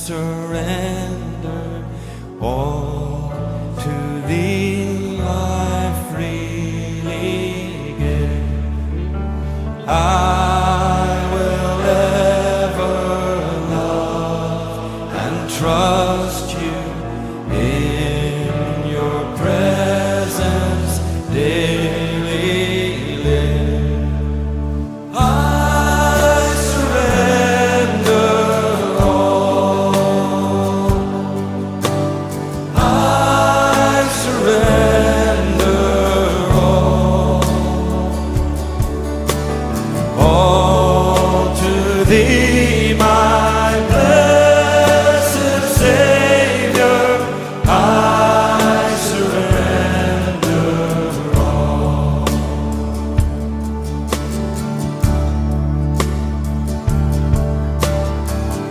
surrender all to thee. I freely give. I will ever love and trust you in your presence daily live. I surrender all. I surrender all to thee, my blessed Savior. I surrender all.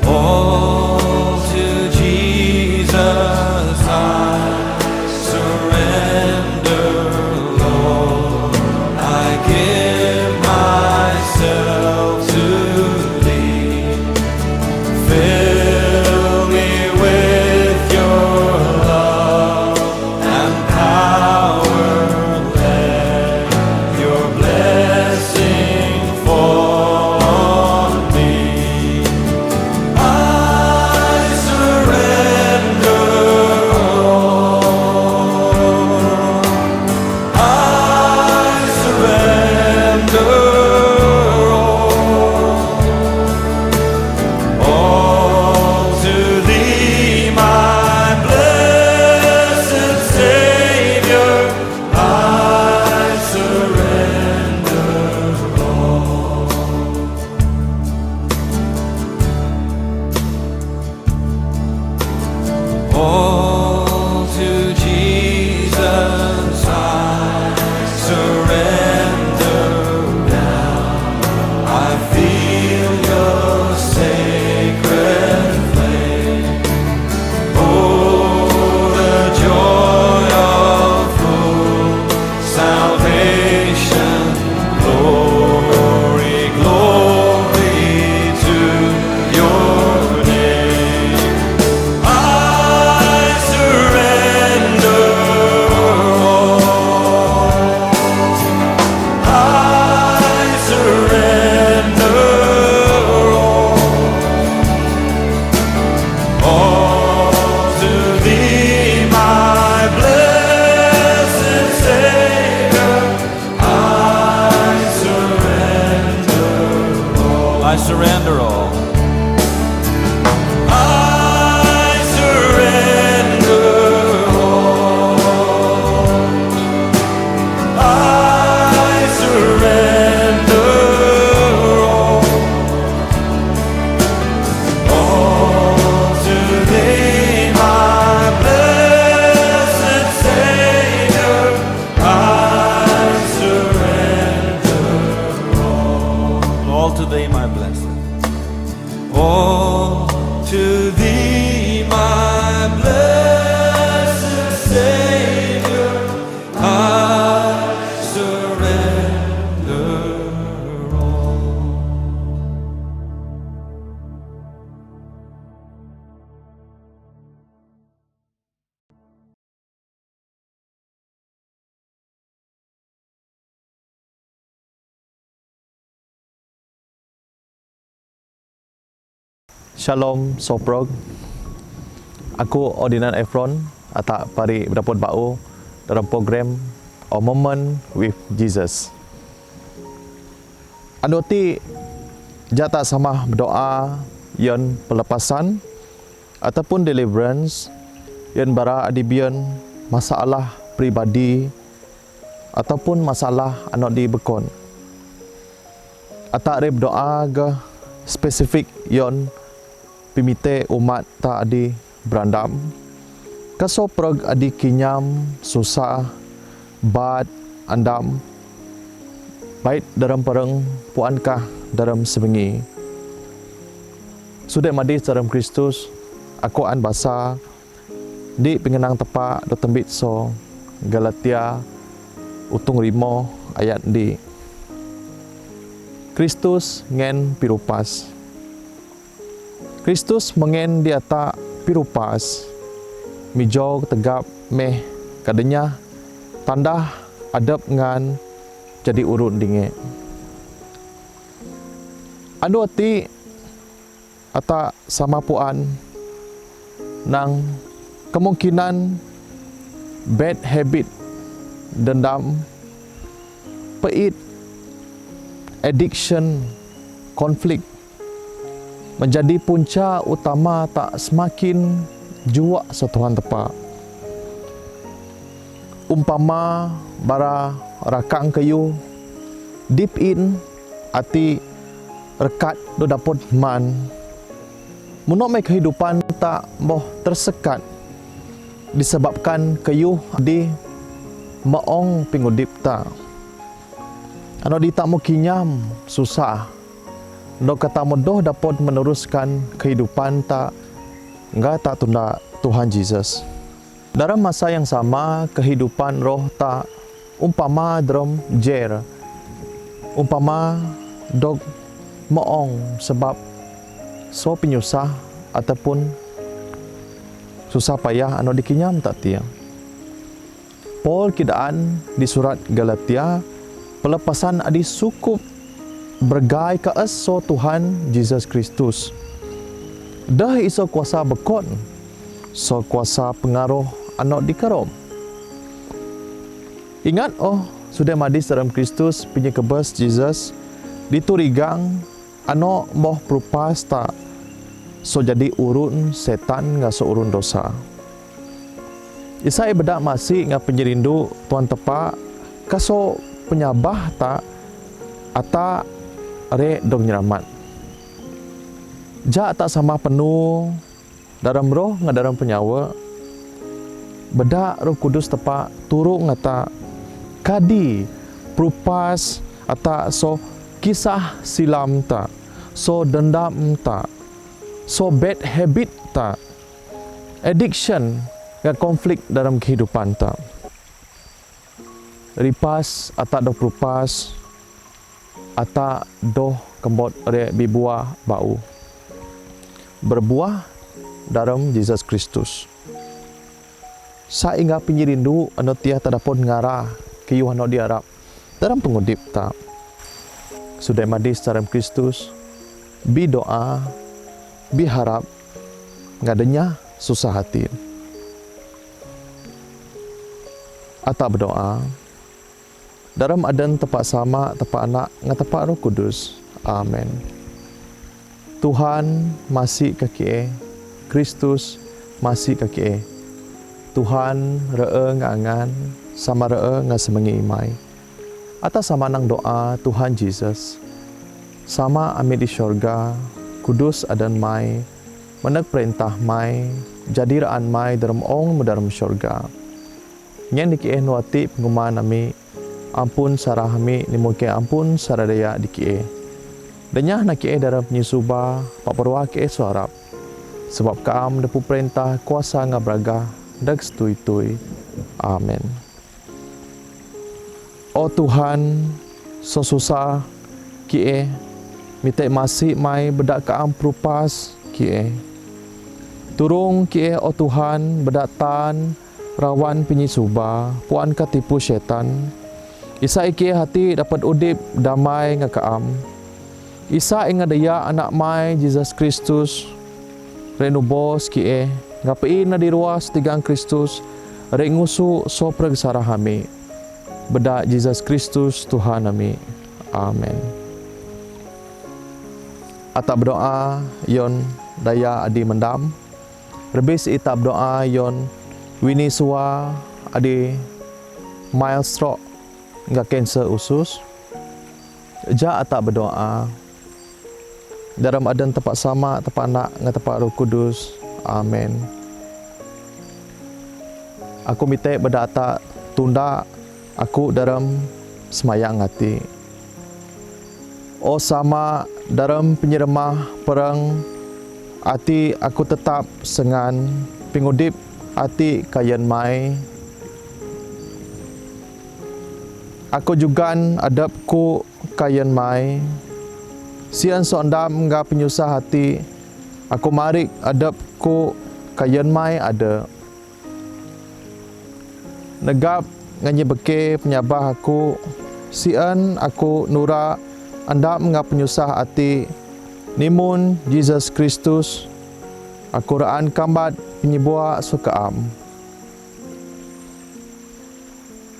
All to Jesus I surrender, Lord. I give myself to thee. Fill me with your love and power. Let your blessing fall on me. I surrender all. I surrender all to thee, my blessed Savior. I surrender all. All to Jesus I surrender now. I feel your sacred flame. Oh, the joy of full salvation. Glory, glory to your name. I surrender all. I surrender all to thee, my blessed Savior. I surrender all. I surrender all. I surrender all. I surrender all to thee, my blessed Savior. I surrender all to thee, my blessed. All to thee, my blessed Savior. I surrender all. Shalom Soprog. Aku Ordinan Efron atak pari berdapat bau dalam program A Moment with Jesus. Andoti jata sama berdoa yang pelepasan ataupun deliverance yang bara adibian masalah pribadi ataupun masalah anak di bekon. Atak rib doa ke spesifik yon pimite umat tak adi berandam. Kasoprog adi kinyam susah bat andam. Baik dalam perang puankah dalam sebengi. Sudah madi dalam Kristus aku an basa di pengenang tepak do tembit so Galatia utung 5 ayat di Kristus ngen pirupas Kristus mengen dia tak pirupas, mijau tegap meh kadenya tanda adab ngan jadi urut dinge. Anu ati ata sama puan nang kemungkinan bad habit, dendam, peit, addiction, konflik menjadi punca utama tak semakin jua setuhan tepat. Umpama bara rakang kayu deep in ati rekat do dapot man munok mai kehidupan tak moh tersekat disebabkan kayu di maong pingudip ta. Ano di tak mo kinyam susah do kata modoh dapat meneruskan kehidupan tak enggak tak tunda Tuhan Yesus. Dalam masa yang sama kehidupan roh tak umpama dalam jer, umpama dog maong sebab so penyusah ataupun susah payah anu dikinyam tak tiang. Paul kidaan di surat Galatia pelepasan adi sukup bergai ke so Tuhan Yesus Kristus. Dah iso kuasa bekon, so kuasa pengaruh anu dikarom. Ingat sudah madis dalam Kristus punya kebas Yesus diturigang anu moh perupas tak so jadi urun setan ngah so urun dosa. Isai bedak masih ngah penyerindu tuan tepa kaso penyabah tak ata re dong nyeramat. Ja tak sama penuh dalam roh ngah dalam penyawa. Bedak Roh Kudus tepa turuk ngata kadi perupas ata so kisah silam tak, so dendam tak, so bad habit tak, addiction dan konflik dalam kehidupan tak. Ripas atau doh perupas atau doh kembot re bibuah bau. Berbuah dalam Yesus Kristus. Sainga penyirindu anu tiah tadapun ngarah kiyuh anu diarap dalam pengudip tak. Sudah madis dalam Kristus, bi doa, bi harap, ngadenya susah hati. Ata berdoa, dalam adan tepat sama, tepat anak, ngatepak Roh Kudus. Amin. Tuhan masih kaki Kristus masih kaki Tuhan re'e ngangan sama re'e ngasemengi imai. Atas sama nang doa Tuhan Yesus. Sama amid di syurga, kudus adan mai, menek perintah mai, jadi raan mai dalam ong dalam syurga. Nyen dikie nuati penguman nami, ampun sarah kami nimuke ampun saradaya dikie. Denya nakie dalam penyusuba, paparwa kie suarap. Sebab kaam depu perintah kuasa ngabraga, dag stui-tui. Amin. Oh Tuhan, so susah kie, mitai masih mai bedak kaam perupas kie. Turung kie oh Tuhan bedatan rawan penyisuba, puan katipu syaitan. Isa kie hati dapat udip damai ngakaam. Isa ingadaya anak mai Jesus Kristus. Renubos kie, ngapain na diruas tigang Kristus, rengusu sopreg sarahami. Beda Jesus Kristus Tuhan nami. Amin. Atap berdoa yon daya adi mendam. Rebis itap doa yon wini suwa adi milestroke nggak cancer usus. Ja atap berdoa dalam adan tepat sama, tepat anak, ngan tepat Roh Kudus. Amin. Aku minta berdata tunda aku dalam semayang hati. Oh sama dalam penyeremah perang hati aku tetap sengan pengudip hati kayan mai. Aku juga adabku kayan mai. Sian sondam ngga penyusah hati Aku marik adap ku kayan mai ada. Negap nganye beke penyabah aku. Sian aku nura andap ngap penyusah hati. Nimun Jesus Kristus. Aku raan kambat penyibua sukaam.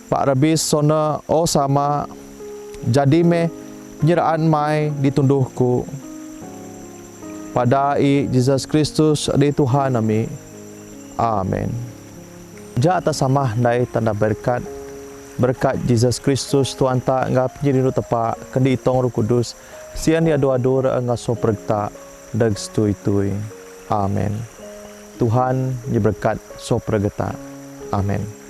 Pak Rabis sona o sama jadi me penyeraan mai ditunduhku. Pada Jesus Kristus di Tuhan kami. Amin. Ja atas samah dai tanda berkat Jesus Kristus Tuhan tak ngap nyiriru tepak kendi itong Roh Kudus sian dia doa-doa ngaso perta dag stui-tui. Amin. Tuhan berkat so pergeta. Amin.